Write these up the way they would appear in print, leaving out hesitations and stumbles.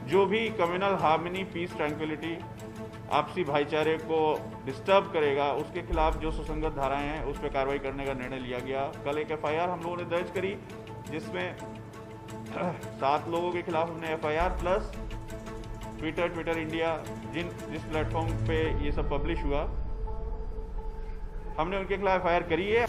जो भी communal harmony, piece, tranquillity, आपसी भाईचारे को डिस्टर्ब करेगा, उसके खिलाफ जो सुसंगत धाराएं हैं उस पर कार्रवाई करने का निर्णय लिया गया। कल एक एफआईआर हम लोगों ने दर्ज करी जिसमें 7 लोगों के खिलाफ हमने एफआईआर प्लस ट्विटर इंडिया जिस प्लेटफॉर्म पे ये सब पब्लिश हुआ, हमने उनके खिलाफ एफआईआर करी है।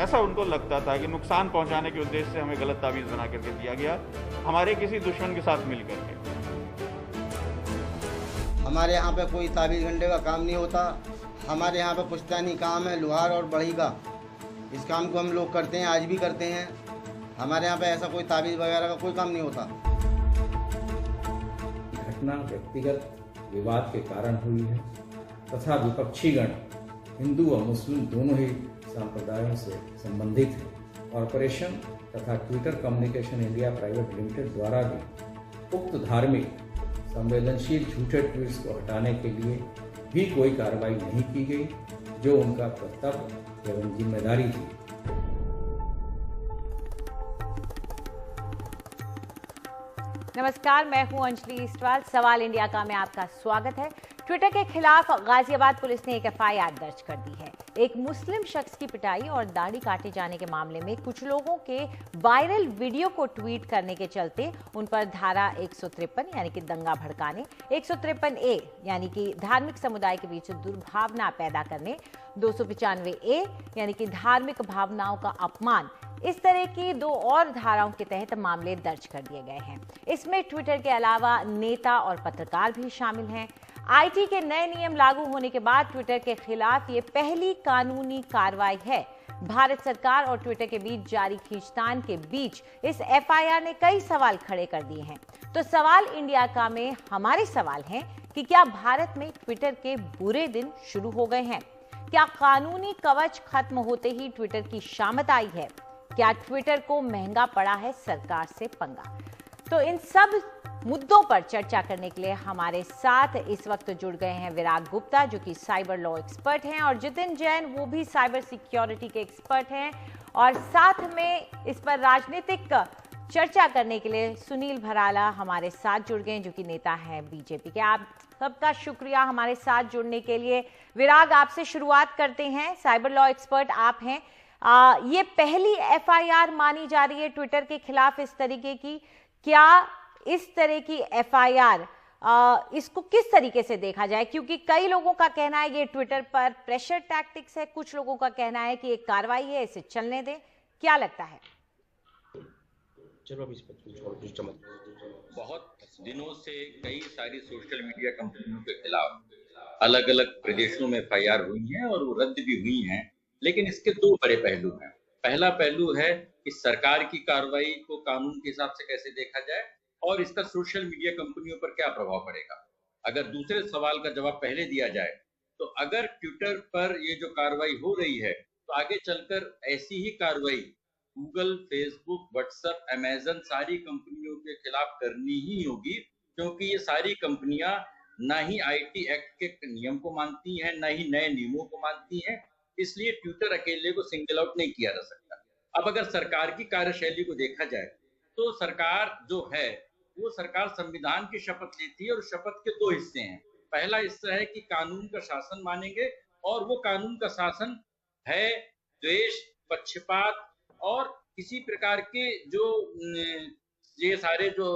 ऐसा उनको लगता था कि नुकसान पहुंचाने के उद्देश्य से हमें गलत तावीज बना करके दिया गया, हमारे किसी दुश्मन के साथ मिल करके। हमारे यहाँ पे कोई ताबीज़ गंडे का काम नहीं होता। हमारे यहाँ पे पुश्तैनी काम है लोहार और बढ़ई का। इस काम को हम लोग करते हैं, आज भी करते हैं। हमारे यहाँ पे ऐसा कोई ताबीज़ वगैरह का कोई काम नहीं होता। घटना व्यक्तिगत विवाद के कारण हुई है तथा विपक्षीगण हिंदू और मुस्लिम दोनों ही संप्रदायों से संबंधित है। कॉरपोरेशन तथा Twitter communication India private limited द्वारा भी उक्त धार्मिक संवेदनशील झूठे ट्वीट्स को हटाने के लिए भी कोई कार्रवाई नहीं की गई, जो उनका कर्तव्य एवं जिम्मेदारी थी। नमस्कार, मैं हूं अंजलि इस्टवाल। सवाल इंडिया का में आपका स्वागत है। ट्विटर के खिलाफ गाजियाबाद पुलिस ने एक एफआईआर दर्ज कर दी है। एक मुस्लिम शख्स की पिटाई और दाढ़ी काटे जाने के मामले में कुछ लोगों के वायरल वीडियो को ट्वीट करने के चलते उन पर धारा 153 यानी कि दंगा भड़काने, 153A यानी कि धार्मिक समुदाय के बीच दुर्भावना पैदा करने, 295A यानी कि धार्मिक भावनाओं का अपमान, इस तरह की 2 और धाराओं के तहत मामले दर्ज कर दिए गए हैं। इसमें ट्विटर के अलावा नेता और पत्रकार भी शामिल हैं। आईटी के नए नियम लागू होने के बाद ट्विटर के खिलाफ ये पहली कानूनी कार्रवाई है। भारत सरकार और ट्विटर के बीच जारी खींचतान के बीच इस एफआईआर ने कई सवाल खड़े कर दिए हैं। तो सवाल इंडिया का में हमारे सवाल हैं कि क्या भारत में ट्विटर के बुरे दिन शुरू हो गए हैं? क्या कानूनी कवच खत्म होते ही ट्विटर की शामत आई है? क्या ट्विटर को महंगा पड़ा है सरकार से पंगा? तो इन सब मुद्दों पर चर्चा करने के लिए हमारे साथ इस वक्त जुड़ गए हैं विराग गुप्ता, जो कि साइबर लॉ एक्सपर्ट हैं, और जितिन जैन, वो भी साइबर सिक्योरिटी के एक्सपर्ट हैं, और साथ में इस पर राजनीतिक चर्चा करने के लिए सुनील भराला हमारे साथ जुड़ गए, जो कि नेता हैं बीजेपी के। आप सबका शुक्रिया हमारे साथ जुड़ने के लिए। विराग, आपसे शुरुआत करते हैं। साइबर लॉ एक्सपर्ट आप हैं। ये पहली एफआईआर मानी जा रही है ट्विटर के खिलाफ इस तरीके की। क्या इस तरह की एफआईआर इसको किस तरीके से देखा जाए? क्योंकि कई लोगों का कहना है ये ट्विटर पर प्रेशर टैक्टिक्स है, कुछ लोगों का कहना है कि एक कार्रवाई है, इसे चलने दें। क्या लगता है? चलो अभी इस पर बहुत दिनों से कई सारी सोशल मीडिया कंपनियों के खिलाफ अलग अलग प्रदेशों में एफआईआर हुई हैं और वो रद्द भी हुई हैं, लेकिन इसके 2 बड़े पहलू हैं। पहला पहलू है कि सरकार की कार्रवाई को कानून के हिसाब से कैसे देखा जाए और इसका सोशल मीडिया कंपनियों पर क्या प्रभाव पड़ेगा। अगर दूसरे सवाल का जवाब पहले दिया जाए तो अगर ट्विटर पर ये जो कार्रवाई हो रही है तो आगे चलकर ऐसी ही कार्रवाई गूगल, फेसबुक, व्हाट्सएप, अमेजन सारी कंपनियों के खिलाफ करनी ही होगी, क्योंकि ये सारी कंपनियां ना ही आईटी एक्ट के नियम को मानती हैं, ना ही नए नियमों को मानती हैं। इसलिए ट्विटर अकेले को सिंगल आउट नहीं किया जा सकता। अब अगर सरकार की कार्यशैली को देखा जाए तो सरकार जो है वो सरकार संविधान की शपथ लेती है और शपथ के 2 हिस्से हैं। पहला हिस्सा है कि कानून का शासन मानेंगे, और वो कानून का शासन है द्वेष, पक्षपात और किसी प्रकार के जो ये सारे जो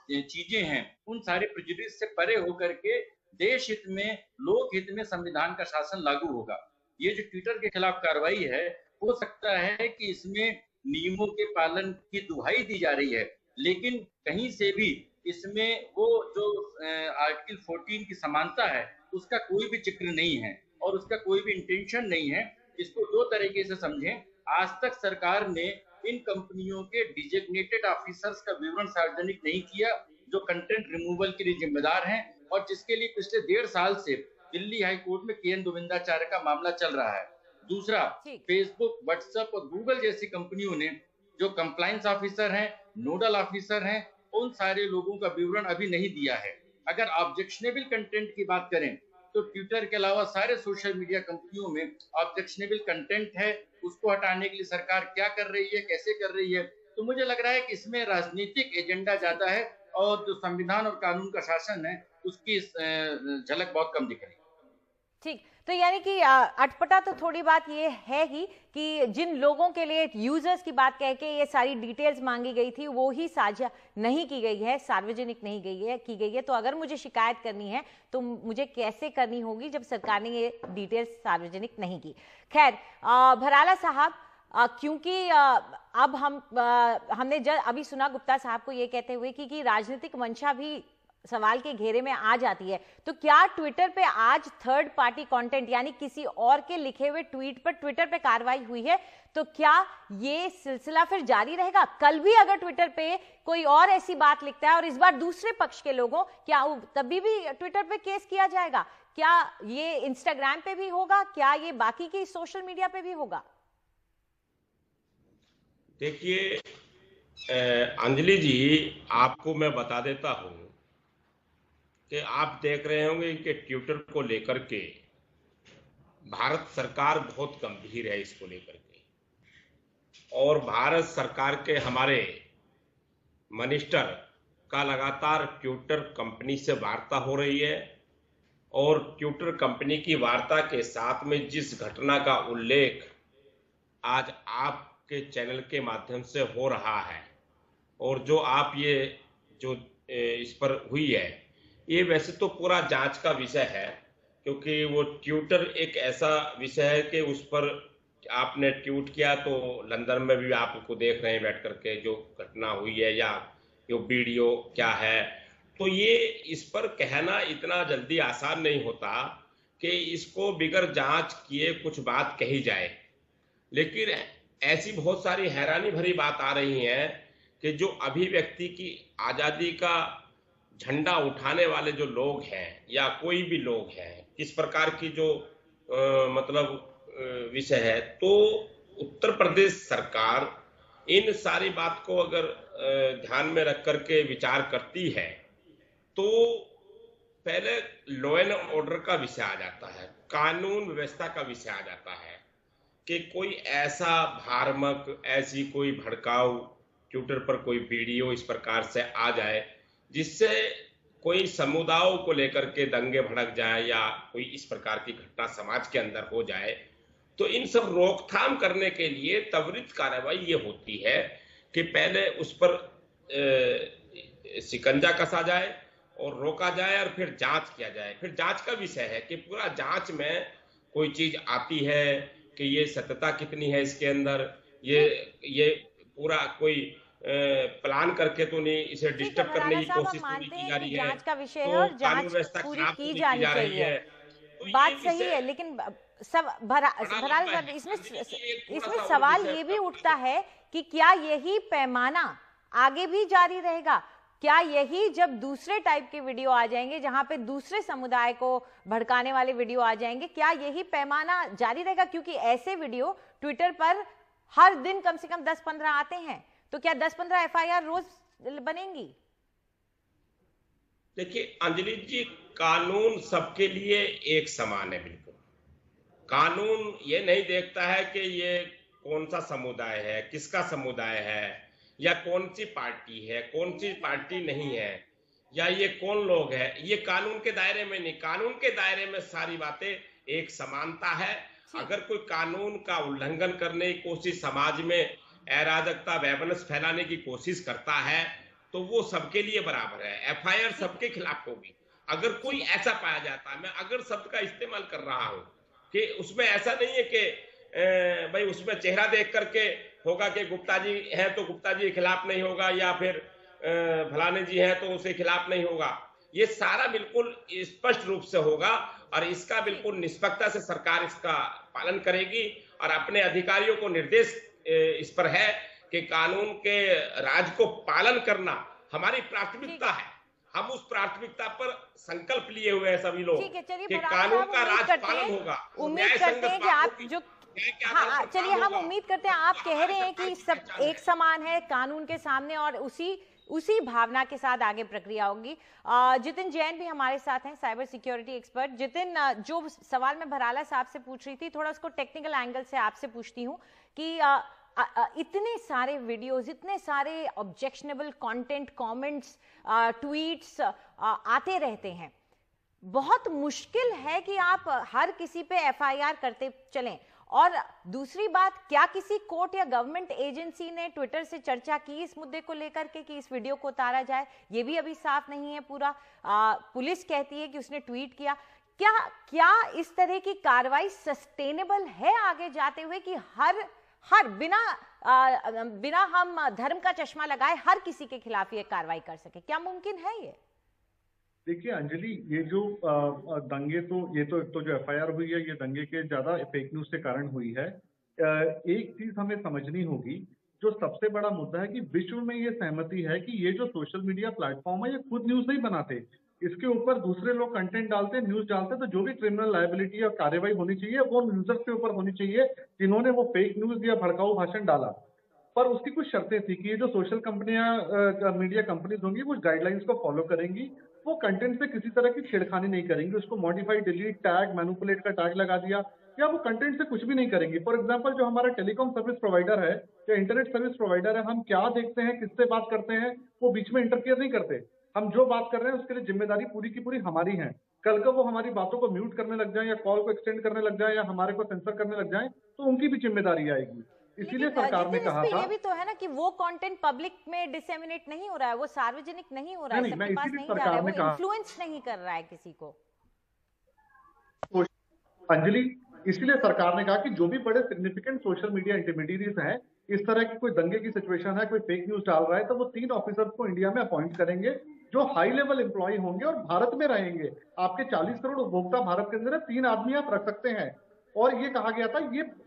चीजें हैं उन सारे प्रेजुडिस से परे होकर के देश हित में, लोक हित में संविधान का शासन लागू होगा। ये जो ट्विटर के खिलाफ कार्रवाई है, हो सकता है कि इसमें नियमों के पालन की दुहाई दी जा रही है, लेकिन कहीं से भी इसमें वो जो आर्टिकल 14 की समानता है उसका कोई भी जिक्र नहीं है और उसका कोई भी इंटेंशन नहीं है। इसको 2 तरीके से समझें। आज तक सरकार ने इन कंपनियों के डिजिग्नेटेड ऑफिसर्स का विवरण सार्वजनिक नहीं किया, जो कंटेंट रिमूवल के लिए जिम्मेदार हैं और जिसके लिए पिछले 1.5 साल से दिल्ली हाई कोर्ट में केएन गोविंदाचार्य का मामला चल रहा है। दूसरा, फेसबुक, व्हाट्सएप और गूगल जैसी कंपनियों ने जो कंप्लायंस ऑफिसर हैं, नोडल ऑफिसर हैं, उन सारे लोगों का विवरण अभी नहीं दिया है। अगर ऑब्जेक्शनेबल कंटेंट की बात करें तो ट्विटर के अलावा सारे सोशल मीडिया कंपनियों में ऑब्जेक्शनेबल कंटेंट है, उसको हटाने के लिए सरकार क्या कर रही है, कैसे कर रही है। तो मुझे लग रहा है कि इसमें राजनीतिक एजेंडा ज्यादा है और जो संविधान और कानून का शासन है उसकी झलक बहुत कम दिख रही है। ठीक, तो यानी कि अटपटा तो थोड़ी बात ये है ही कि जिन लोगों के लिए यूजर्स की बात कह के ये सारी डिटेल्स मांगी गई थी वो ही साझा नहीं की गई है, सार्वजनिक नहीं की गई है। तो अगर मुझे शिकायत करनी है तो मुझे कैसे करनी होगी जब सरकार ने ये डिटेल्स सार्वजनिक नहीं की। खैर भराला साहब, क्योंकि अब हमने अभी सुना गुप्ता साहब को ये कहते हुए कि राजनीतिक मंशा भी सवाल के घेरे में आ जाती है, तो क्या ट्विटर पे आज थर्ड पार्टी कंटेंट यानी किसी और के लिखे हुए ट्वीट पर ट्विटर पे कार्रवाई हुई है, तो क्या ये सिलसिला फिर जारी रहेगा? कल भी अगर ट्विटर पे कोई और ऐसी बात लिखता है और इस बार दूसरे पक्ष के लोगों, क्या तभी भी ट्विटर पे केस किया जाएगा? क्या ये इंस्टाग्राम पे भी होगा? क्या ये बाकी की सोशल मीडिया पे भी होगा? देखिए अंजलि जी, आपको मैं बता देता हूं कि आप देख रहे होंगे कि ट्विटर को लेकर के भारत सरकार बहुत गंभीर है इसको लेकर के, और भारत सरकार के हमारे मिनिस्टर का लगातार ट्विटर कंपनी से वार्ता हो रही है, और ट्विटर कंपनी की वार्ता के साथ में जिस घटना का उल्लेख आज आपके चैनल के माध्यम से हो रहा है और जो आप ये जो इस पर हुई है, ये वैसे तो पूरा जांच का विषय है, क्योंकि वो ट्विटर एक ऐसा विषय है कि उस पर आपने ट्वीट किया तो लंदन में भी आप उसको देख रहे हैं बैठ करके जो घटना हुई है या जो वीडियो क्या है। तो ये इस पर कहना इतना जल्दी आसान नहीं होता कि इसको बिगर जांच किए कुछ बात कही जाए, लेकिन ऐसी बहुत सारी हैरानी भरी बात आ रही है कि जो अभिव्यक्ति की आजादी का झंडा उठाने वाले जो लोग हैं या कोई भी लोग हैं, किस प्रकार की जो विषय है, तो उत्तर प्रदेश सरकार इन सारी बात को अगर ध्यान में रख करके विचार करती है तो पहले लॉ एंड ऑर्डर का विषय आ जाता है, कानून व्यवस्था का विषय आ जाता है कि कोई ऐसा भ्रामक, ऐसी कोई भड़काऊ ट्विटर पर कोई वीडियो इस प्रकार से आ जाए जिससे कोई समुदायों को लेकर के दंगे भड़क जाए या कोई इस प्रकार की घटना समाज के अंदर हो जाए, तो इन सब रोकथाम करने के लिए त्वरित कार्रवाई ये होती है कि पहले उस पर शिकंजा कसा जाए और रोका जाए और फिर जांच किया जाए। फिर जांच का विषय है कि पूरा जांच में कोई चीज आती है कि ये सत्यता कितनी है इसके अंदर, ये पूरा कोई प्लान करके तो नहीं, इसे डिस्टर्ब करने की कोशिश तो नहीं की जा रही है। जांच का विषय है और जांच पूरी की जानी चाहिए, बात सही है, लेकिन सब भराल इसमें सवाल ये भी उठता है कि क्या यही पैमाना आगे भी जारी रहेगा? क्या यही जब दूसरे टाइप के वीडियो आ जाएंगे जहां पे दूसरे समुदाय को भड़काने वाले वीडियो आ जाएंगे, क्या यही पैमाना जारी रहेगा? क्योंकि ऐसे वीडियो ट्विटर पर हर दिन कम से कम 10-15 आते हैं, तो क्या 10-15 FIR रोज बनेंगी? देखिए अंजलि जी, कानून सबके लिए एक समान है। बिल्कुल कानून ये नहीं देखता है कि ये कौन सा समुदाय है, किसका समुदाय है, या कौन सी पार्टी है, कौन सी पार्टी नहीं है, या ये कौन लोग है। ये कानून के दायरे में नहीं, कानून के दायरे में सारी बातें एक समानता है। अगर कोई कानून का उल्लंघन करने की कोशिश, समाज में अराजकता, वैमनस्य फैलाने की कोशिश करता है, तो वो सबके लिए बराबर है। FIR सबके खिलाफ होगी। अगर कोई ऐसा पाया जाता है, मैं अगर शब्द का इस्तेमाल कर रहा हूं कि उसमें ऐसा नहीं है कि भाई उसमें चेहरा देख करके होगा कि गुप्ता जी हैं तो गुप्ता जी के खिलाफ नहीं होगा, या फिर फलाने जी हैं तो उसके खिलाफ नहीं होगा। ये सारा बिल्कुल स्पष्ट रूप से होगा और इसका बिल्कुल निष्पक्षता से सरकार इसका पालन करेगी और अपने अधिकारियों को निर्देश इस पर है कि कानून के राज को पालन करना हमारी प्राथमिकता है। हम उस प्राथमिकता पर संकल्प लिए हुए हैं सभी लोग कि कानून का राज पालन होगा। उम्मीद करते हैं कि आप जो चलिए हम उम्मीद करते हैं, आप कह रहे हैं कि सब एक समान है कानून के सामने और उसी भावना के साथ आगे प्रक्रिया होगी। जितिन जैन भी हमारे साथ हैं, साइबर सिक्योरिटी एक्सपर्ट। जितिन, जो सवाल मैं भराला साहब से पूछ रही थी, थोड़ा उसको टेक्निकल एंगल से आपसे पूछती हूँ कि इतने सारे वीडियोस, इतने सारे ऑब्जेक्शनेबल कंटेंट, कमेंट्स, ट्वीट्स आते रहते हैं, बहुत मुश्किल है कि आप हर किसी पे एफआईआर करते चलें। और दूसरी बात, क्या किसी कोर्ट या गवर्नमेंट एजेंसी ने ट्विटर से चर्चा की इस मुद्दे को लेकर के कि इस वीडियो को उतारा जाए? ये भी अभी साफ नहीं है पूरा। पुलिस कहती है कि उसने ट्वीट किया। क्या इस तरह की कार्रवाई सस्टेनेबल है आगे जाते हुए कि हर बिना हम धर्म का चश्मा लगाए हर किसी के खिलाफ ये कार्रवाई कर सके? क्या मुमकिन है ये? देखिए अंजलि, ये जो दंगे, तो ये तो जो एफआईआर हुई है, ये दंगे के ज्यादा फेक न्यूज के कारण हुई है। एक चीज हमें समझनी होगी, जो सबसे बड़ा मुद्दा है कि विश्व में ये सहमति है कि ये जो सोशल मीडिया प्लेटफॉर्म है, ये खुद न्यूज नहीं बनाते, इसके ऊपर दूसरे लोग कंटेंट डालते, न्यूज डालते, तो जो भी क्रिमिनल लायबिलिटी और कार्रवाई होनी चाहिए वो यूजर्स के ऊपर होनी चाहिए जिन्होंने वो फेक न्यूज या भड़काऊ भाषण डाला। पर उसकी कुछ शर्तें थी कि ये जो सोशल कंपनियां, मीडिया कंपनीज होंगी, वो गाइडलाइंस को फॉलो करेंगी, वो कंटेंट से किसी तरह की छेड़खानी नहीं करेंगी, उसको मॉडिफाई, डिलीट, टैग, मैनिपुलेट का टैग लगा दिया, या वो कंटेंट से कुछ भी नहीं करेंगी। फॉर एग्जांपल, जो हमारा टेलीकॉम सर्विस प्रोवाइडर है या इंटरनेट सर्विस प्रोवाइडर है, हम क्या देखते हैं, किससे बात करते हैं, वो बीच में इंटरफियर नहीं करते। हम जो बात कर रहे हैं उसके लिए जिम्मेदारी पूरी की पूरी हमारी है। कल को वो हमारी बातों को म्यूट करने लग जाए या कॉल को एक्सटेंड करने लग जाए या हमारे को सेंसर करने लग जाए, तो उनकी भी जिम्मेदारी आएगी। इसीलिए सरकार ने कहा था, ये भी तो है ना कि वो कंटेंट पब्लिक में डिसेमिनेट नहीं हो रहा है, वो सार्वजनिक नहीं हो रहा है, सबके पास नहीं जा रहा है, वो इन्फ्लुएंस नहीं कर रहा है किसी को। अंजलि, इसलिए सरकार ने कहा कि जो भी बड़े सिग्निफिकेंट सोशल मीडिया इंटरमीडिएटरीज हैं, इस तरह की कोई दंगे की सिचुएशन है, कोई फेक न्यूज डाल रहा है, तो वो 3 ऑफिसर्स को इंडिया में अपॉइंट करेंगे जो हाई लेवल एम्प्लॉय होंगे और भारत में रहेंगे। आपके 40 करोड़ उपभोक्ता भारत के अंदर है, 3 आदमी आप रख सकते हैं। और ये कहा गया था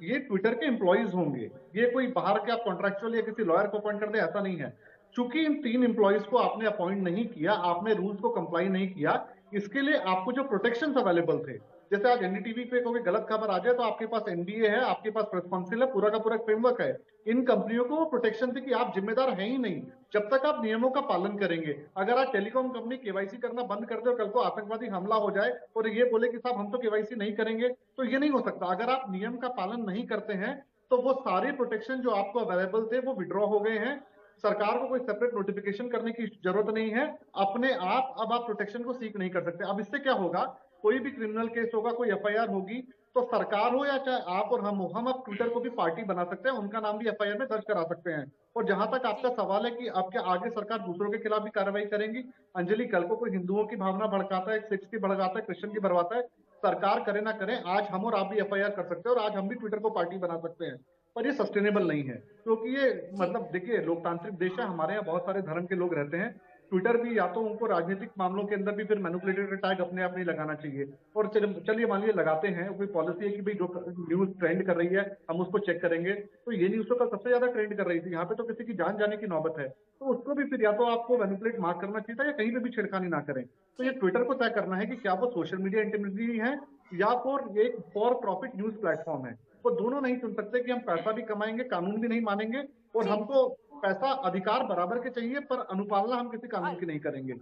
ये ट्विटर के एम्प्लॉयज होंगे, ये कोई बाहर के आप कॉन्ट्रैक्चुअल या किसी लॉयर को अपॉइंट कर दे, ऐसा नहीं है। चूंकि इन 3 एम्प्लॉयज को आपने अपॉइंट नहीं किया, आपने रूल्स को कंप्लाई नहीं किया, इसके लिए आपको जो प्रोटेक्शन अवेलेबल थे, जैसे आज एनडीटीवी पे कोई गलत खबर आ जाए तो आपके पास एनडीए है, आपके पास प्रेस काउंसिल है, पूरा का पूरा फ्रेमवर्क है। इन कंपनियों को वो प्रोटेक्शन थी कि आप जिम्मेदार हैं ही नहीं जब तक आप नियमों का पालन करेंगे। अगर आज टेलीकॉम कंपनी केवाईसी करना बंद कर दे और कल को आतंकवादी हमला हो जाए और ये बोले कि साहब हम तो केवाईसी नहीं करेंगे, तो ये नहीं हो सकता। अगर आप नियम का पालन नहीं करते हैं तो वो सारे प्रोटेक्शन जो आपको अवेलेबल थे वो विड्रॉ हो गए हैं। सरकार को कोई सेपरेट नोटिफिकेशन करने की जरूरत नहीं है, अपने आप अब आप प्रोटेक्शन को सीक नहीं कर सकते। अब इससे क्या होगा, कोई भी क्रिमिनल केस होगा, कोई एफआईआर होगी, तो सरकार हो या चाहे आप और हम हो, हम अब ट्विटर को भी पार्टी बना सकते हैं, उनका नाम भी एफआईआर में दर्ज करा सकते हैं। और जहां तक आपका सवाल है कि अब क्या आगे सरकार दूसरों के खिलाफ भी कार्रवाई करेंगी, अंजलि, कल को कोई हिंदुओं की भावना भड़काता है, सिख्स की भड़काता है, क्रिश्चियन की भड़काता है, सरकार करे ना करे, आज हम और आप भी एफआईआर कर सकते हैं और आज हम भी ट्विटर को पार्टी बना सकते हैं। पर ये सस्टेनेबल नहीं है, क्योंकि ये मतलब देखिए लोकतांत्रिक देश है, हमारे यहाँ बहुत सारे धर्म के लोग रहते हैं। ट्विटर भी या तो उनको राजनीतिक मामलों के अंदर भी फिर मैनिपुलेटेड टैग अपने आप नहीं लगाना चाहिए। और चलिए मान लीजिए लगाते हैं, कोई पॉलिसी है कि भाई जो न्यूज ट्रेंड कर रही है हम उसको चेक करेंगे, तो ये न्यूज तो सबसे ज्यादा ट्रेंड कर रही थी, यहाँ पे तो किसी की जान जाने की नौबत है, तो उसको भी फिर या तो आपको मैनिपुलेट मार्क करना चाहिए था या कहीं पे भी छेड़खानी ना करें। तो ये ट्विटर को तय करना है कि क्या वो सोशल मीडिया इंटरमीडिएटरी है या फिर एक फॉर प्रॉफिट न्यूज प्लेटफॉर्म है। वो दोनों नहीं चुन सकते कि हम पैसा भी कमाएंगे, कानून भी नहीं मानेंगे, और हमको पैसा अधिकार बराबर के चाहिए पर अनुपालना हम किसी कानून की नहीं करेंगे।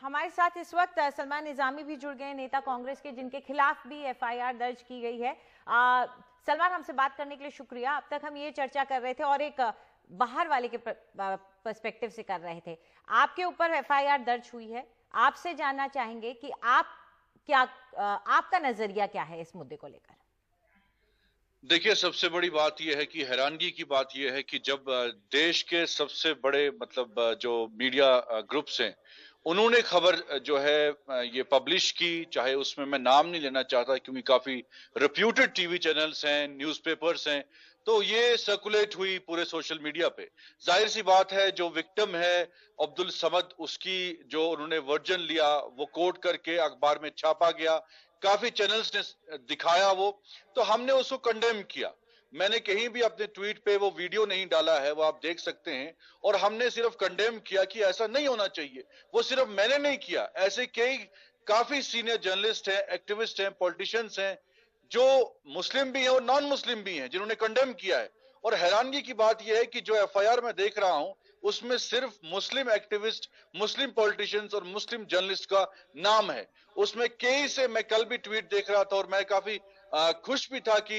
हमारे साथ इस वक्त सलमान निजामी भी जुड़ गए, नेता कांग्रेस के, जिनके खिलाफ भी एफआईआर दर्ज की गई है। सलमान, हमसे बात करने के लिए शुक्रिया। अब तक हम ये चर्चा कर रहे थे और एक बाहर वाले के पर्सपेक्टिव से कर रहे थे। आपके ऊपर एफआईआर दर्ज हुई है, आपसे जानना चाहेंगे कि आपका नजरिया क्या है इस मुद्दे को लेकर? देखिए, सबसे बड़ी बात यह है कि हैरानगी की बात यह है कि जब देश के सबसे बड़े जो मीडिया ग्रुप्स हैं, उन्होंने खबर जो है ये पब्लिश की, चाहे उसमें मैं नाम नहीं लेना चाहता क्योंकि काफी रेप्यूटेड टीवी चैनल्स हैं, न्यूज़पेपर्स हैं, तो ये सर्कुलेट हुई पूरे सोशल मीडिया पे। जाहिर सी बात है जो विक्टिम है अब्दुल समद, उसकी जो उन्होंने वर्जन लिया वो कोट करके अखबार में छापा गया, काफी चैनल्स ने दिखाया वो, तो हमने उसको कंडेम किया। मैंने कहीं भी अपने ट्वीट पे वो वीडियो नहीं डाला है, वो आप देख सकते हैं, और हमने सिर्फ कंडेम किया कि ऐसा नहीं होना चाहिए। वो सिर्फ मैंने नहीं किया, ऐसे कई काफी सीनियर जर्नलिस्ट हैं, एक्टिविस्ट हैं, पॉलिटिशियंस हैं, जो मुस्लिम भी हैं और नॉन मुस्लिम भी हैं, जिन्होंने कंडेम किया है। और हैरानगी की बात यह है कि जो एफआईआर मैं देख रहा हूं उसमें सिर्फ मुस्लिम एक्टिविस्ट, मुस्लिम पॉलिटिशियंस और मुस्लिम जर्नलिस्ट का नाम है। उसमें कई से, मैं कल भी ट्वीट देख रहा था और मैं काफी खुश भी था कि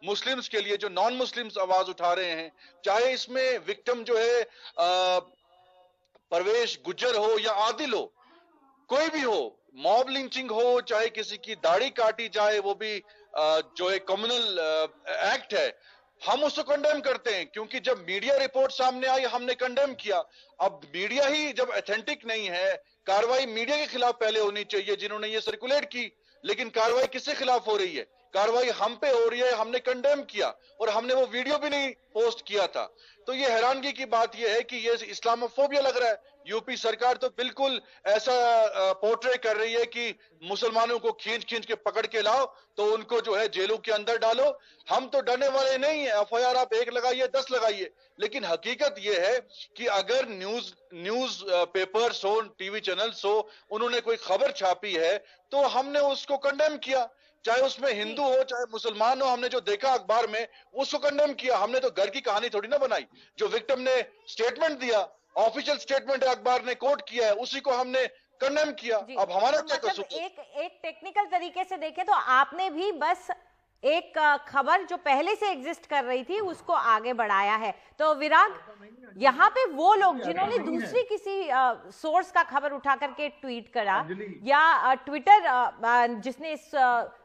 मुस्लिम्स के लिए जो नॉन मुस्लिम्स आवाज उठा रहे हैं, चाहे इसमें विक्टिम जो है परवेश गुज्जर हो या आदिल हो, कोई भी हो, मॉब लिंचिंग हो, चाहे किसी की दाढ़ी काटी जाए, वो भी जो है कम्युनल एक्ट है, हम उसको कंडेम करते हैं। क्योंकि जब मीडिया रिपोर्ट सामने आई हमने कंडेम किया। अब मीडिया ही जब ऑथेंटिक नहीं है, कार्रवाई मीडिया के खिलाफ पहले होनी चाहिए जिन्होंने ये सर्कुलेट की, लेकिन कार्रवाई किसके खिलाफ हो रही है? कार्रवाई हम पे हो रही है। हमने कंडेम किया और हमने वो वीडियो भी नहीं पोस्ट किया था। तो ये हैरानगी की बात ये है कि ये इस्लामोफोबिया लग रहा है। यूपी सरकार तो बिल्कुल ऐसा पोर्ट्रे कर रही है कि मुसलमानों को खींच खींच के पकड़ के लाओ तो उनको जो है जेलों के अंदर डालो। हम तो डरने वाले नहीं है। एफआईआर आप 1 लगाइए, 10 लगाइए, लेकिन हकीकत ये है कि अगर न्यूज पेपर्स हो, टीवी चैनल्स हो, उन्होंने कोई खबर छापी है तो हमने उसको कंडेम किया, चाहे उसमें हिंदू हो चाहे मुसलमान हो। हमने जो देखा अखबार में उसको कंडेम किया। हमने तो घर की कहानी थोड़ी ना बनाई। जो विक्टिम ने स्टेटमेंट दिया, ऑफिशियल स्टेटमेंट है, अखबार ने कोट किया है, उसी को हमने कंडेम किया। अब हमारा क्या कसूर? एक टेक्निकल तरीके से देखें तो आपने भी बस एक खबर जो पहले से एग्जिस्ट कर रही थी उसको आगे बढ़ाया है। तो विराग, यहाँ पे वो लोग जिन्होंने दूसरी किसी सोर्स का खबर उठा करके ट्वीट करा या ट्विटर जिसने इस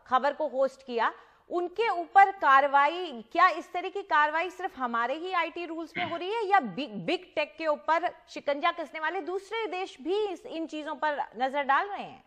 खबर को होस्ट किया, उनके ऊपर कार्रवाई, क्या इस तरह की कार्रवाई सिर्फ हमारे ही आईटी रूल्स में हो रही है या बिग टेक के ऊपर शिकंजा कसने वाले दूसरे देश भी इन चीजों पर नजर डाल रहे हैं?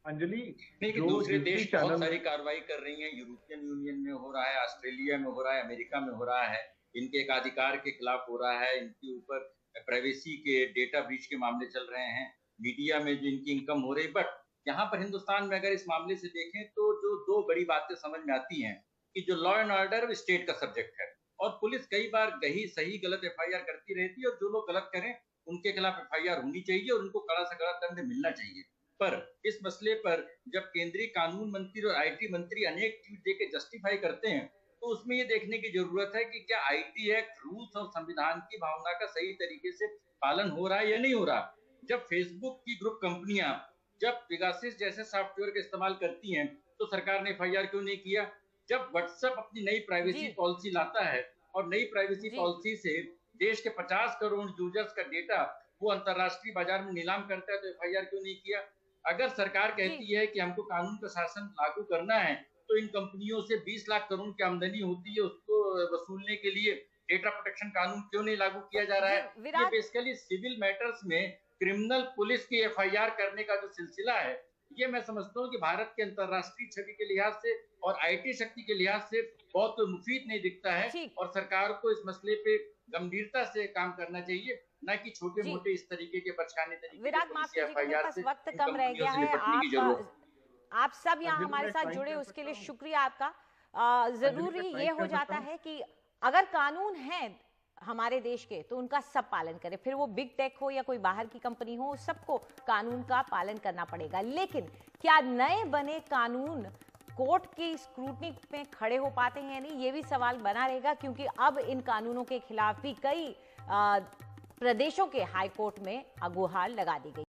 अंजलि, नहीं कि दूसरे देश बहुत सारी कार्रवाई कर रही हैं। यूरोपियन यूनियन में हो रहा है, ऑस्ट्रेलिया में हो रहा है, अमेरिका में हो रहा है, इनके एक अधिकार के खिलाफ हो रहा है, इनके ऊपर प्राइवेसी के डेटा ब्रीच के मामले चल रहे हैं, मीडिया में जो इनकी इनकम हो रही। बट यहाँ पर हिंदुस्तान में अगर इस मामले से देखें तो जो 2 बड़ी बातें समझ में आती हैं कि जो लॉ एंड ऑर्डर स्टेट का सब्जेक्ट है और पुलिस कई बार सही गलत एफआईआर करती रहती है और जो लोग गलत करें उनके खिलाफ एफआईआर होनी चाहिए और उनको कड़ा से कड़ा दंड मिलना चाहिए। पर इस मसले पर जब केंद्रीय कानून मंत्री और आईटी मंत्री अनेक ट्वीट देके जस्टिफाई करते हैं तो उसमें ये देखने की जरूरत है कि क्या आईटी एक्ट, रूल्स और संविधान की भावना का सही तरीके से पालन हो रहा है या नहीं हो रहा। जब फेसबुक की ग्रुप कंपनियां जब पेगासस जैसे सॉफ्टवेयर का इस्तेमाल करती हैं तो सरकार ने एफआईआर क्यों नहीं किया। जब व्हाट्सएप अपनी नई प्राइवेसी पॉलिसी लाता है और नई प्राइवेसी पॉलिसी से देश के 50 करोड़ यूजर्स का डेटा वो अंतरराष्ट्रीय बाजार में नीलाम करता है तो एफआईआर क्यों नहीं किया। अगर सरकार कहती है कि हमको कानून का शासन लागू करना है तो इन कंपनियों से 20 लाख करोड़ की आमदनी होती है, उसको वसूलने के लिए डेटा प्रोटेक्शन कानून क्यों नहीं लागू किया जा रहा है। ये बेसिकली सिविल मैटर्स में क्रिमिनल पुलिस की एफआईआर करने का जो सिलसिला है, ये मैं समझता हूँ कि भारत के अंतरराष्ट्रीय छवि के लिहाज से और आईटी शक्ति के लिहाज से बहुत मुफीद नहीं दिखता है और सरकार को इस मसले पे गंभीरता से काम करना चाहिए, न कि छोटे मोटे इस तरीके के बचकाने तरीके। विराट, माफ कीजिएगा, बस वक्त कम रह गया है। आप सब यहाँ हमारे साथ जुड़े उसके लिए शुक्रिया आपका। जरूरी ये हो जाता है कि अगर कानून है हमारे देश के तो उनका सब पालन करें, फिर वो बिग टेक हो या कोई बाहर की कंपनी हो, सबको कानून का पालन करना पड़ेगा। लेकिन क्या नए बने कानून कोर्ट की स्क्रूटनी में खड़े हो पाते हैं या नहीं, ये भी सवाल बना रहेगा, क्योंकि अब इन कानूनों के खिलाफ भी कई प्रदेशों के हाई कोर्ट में गुहार लगा दी गई।